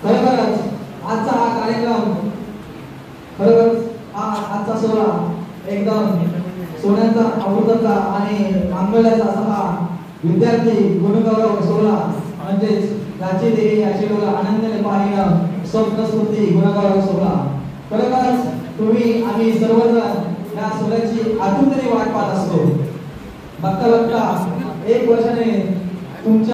खरोखरच आजचा हा कार्यक्रम खरोखरच आजचा सोहळा एकदम सोन्याचा अमृताचा आणि मांगल्याचा असा हा विद्यार्थी गुणगौरव सोहळा म्हणजेच याची देवी याची डोळा आनंदाने पाहिणं स्वप्नस्फूर्ती गुणगौरव सोहळा। खरोखरच तुम्ही आम्ही सर्वजण या सोहळ्याची आतुरतेने वाट पाहत असतो। बघता बघता 1 वर्षाने तुमच्या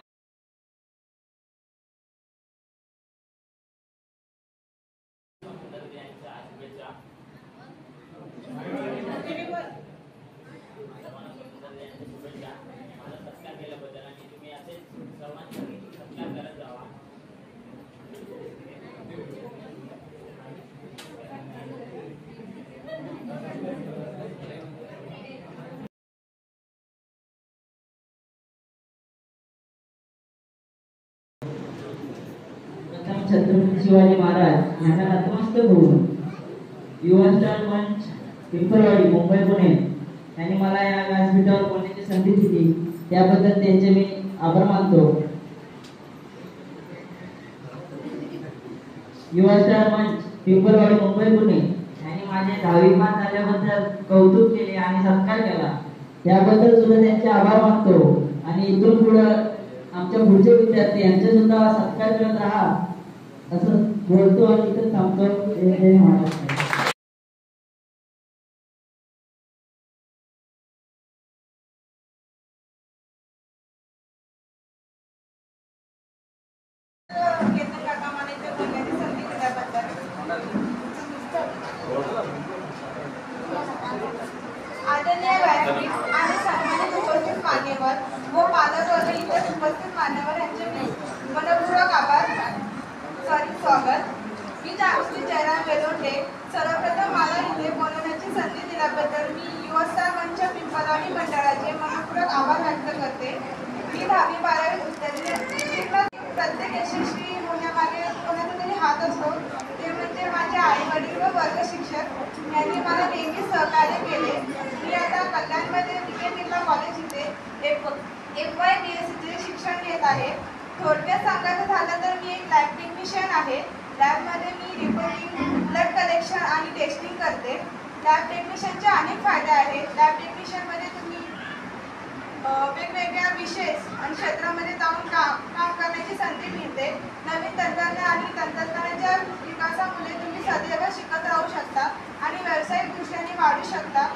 छत्रपती शिवाजी महाराज यांना नतमस्तक होऊन युवा स्टार मंच पिंपळवाडी मुंबई पुणे यांनी मला या व्यासपीठावर बोलण्याची संधी दिली त्याबद्दल त्यांचे मी आभार मानतो। युवा स्टार मंच पिंपळवाडी मुंबई पुणे यांनी माझे 10वी पास झाल्याबद्दल कौतुक केले आणि सत्कार केला त्याबद्दल सुद्धा त्यांचे आभार मानतो आणि इथून पुढे आमच्या पुढचे विद्यार्थी यांचे सुद्धा सत्कार करत राहा असं बोलतो आणि इथं थांबतो। जय महाराष्ट्र। आदरणीय व्यासपीठ आणि सन्मानित उपस्थित मान्यवर व पालकवर्ग इतर उपस्थित मान्यवर यांचे मनपूर्वक आभार स्वागत। मी श्री जयराम वेलोंडे। सर्वप्रथम मला इथे बोलवण्याची संधी दिल्याबद्दल मी युवा स्टार मंच पिंपळवाडी मंडळाचे मनपूर्वक आभार व्यक्त करते। मी 10वी 12वी उत्तीर्ण प्रत्येक यशस्वी होण्यामागे कोणाचा तरी हात असतो ते म्हणजे माझे आई वडील व वर्ग शिक्षक यांनी मला नेहमी सहकार्य केले। मी आता कल्याणमध्ये बिर्ला कॉलेज इथे FY BSc शिक्षण घेत आहे। थोडक्यात सांगायचं झालं तर मी एक लॅब टेक्निशियन आहे। लॅबमध्ये मी रिपोर्टिंग ब्लड कलेक्शन आणि टेस्टिंग करते। लॅब टेक्निशियनचे अनेक फायदे आहेत। लॅब टेक्निशियनमध्ये तुम्ही वेगवेगळ्या विशेष आणि क्षेत्रामध्ये जाऊन काम करण्याची संधी मिळते। नवीन तंत्रज्ञान आणि तंत्रज्ञानाच्या विकासामुळे तुम्ही सदैव शिकत राहू शकता आणि व्यावसायिक दृष्ट्याने वाढू शकता।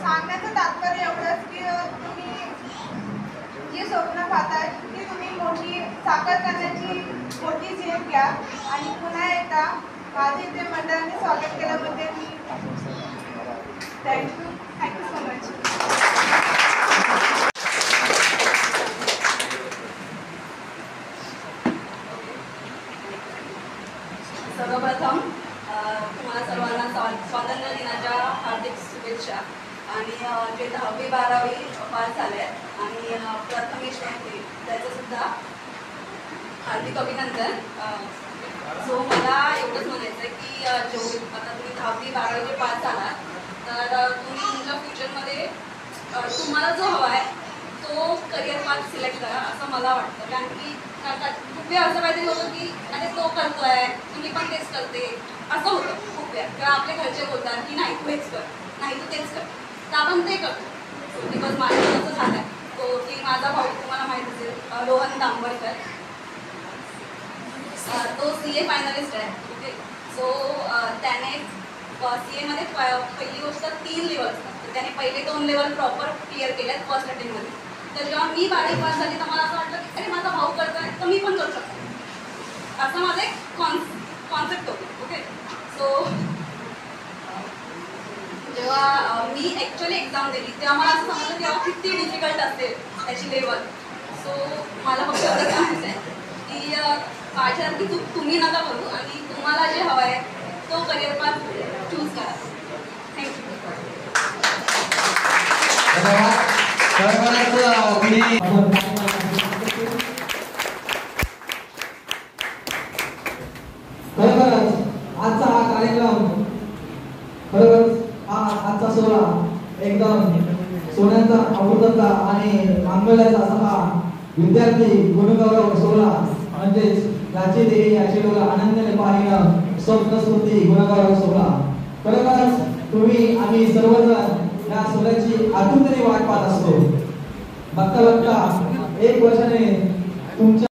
सांगण्याचं तात्पर्य एवढंच की तुम्ही जी स्वप्न पाहताय ती तुम्ही मोठी साकार करण्याची मोठी झेप घ्या। आणि पुन्हा एकदा माझे इथे मंडळाने स्वागत केल्याबद्दल मी थँक्यू सो मच। सर्वप्रथम तुम्हाला सर्वांना स्वातंत्र्य दिनाच्या हार्दिक शुभेच्छा। आणि जे 10वी 12वी पास झाले आणि प्रथमेश त्याचं सुद्धा हार्दिक अभिनंदन। सो मला एवढंच म्हणायचं आहे की जेवढे आता तुम्ही 10वी 12वी पास झालात तर तुम्ही तुमच्या फ्युचरमध्ये तुम्हाला जो हवा आहे तो करिअर पाथ सिलेक्ट करा असं मला वाटतं। कारण की खूप वेळ असं काहीतरी होतं की अरे तो करतोय तुम्ही पण तेच करते असं होतं खूप वेळ किंवा आपले घरचे बोलतात की नाही तू हेच कर नाही तू तेच कर तर आपण ते करतो। बिकॉज माझं असं झालं तो की माझा भाऊ तुम्हाला माहीत असेल रोहन दांबरकर तो CA फायनलिस्ट आहे। ओके सो त्याने CA मध्ये पहिली गोष्ट 3 लेवल असतात त्याने पहिले 2 लेवल प्रॉपर क्लिअर केल्यात फर्स्ट अटेम्प्टमध्ये। तर जेव्हा मी 12वी पास झाली तर मला असं वाटलं की अरे माझा भाऊ करतोय तर मी पण करू शकतो असं माझं एक कॉन्सेप्ट होतं। ओके सो जेव्हा मी ॲक्च्युअली एक्झाम दिली तेव्हा मला असं समजलं तेव्हा किती डिफिकल्ट असेल त्याची लेवल। सो मला फक्त एवढं सांगायचं आहे की माझ्यासारखी चूक तुम्ही नका करू आणि तुम्हाला जे हवं आहे तो करिअर पाथ चूज करा। थँक्यू। खरोखरच आजचा हा कार्यक्रम खरोखरच आजचा सोहळा एकदम सोन्याचा अमृताचा आणि मांगल्याचा असा हा विद्यार्थी गुणगौरव सोहळा म्हणजेच याची देही याची डोला आनंदाने पाहिलं स्वप्न स्मृती गुणगान सोहळा. खरोखरच तुम्ही आम्ही सर्वजण या सोहळ्याची आतुरतेने वाट पाहत असतो. बघता बघता 1 वर्षाने तुमच्या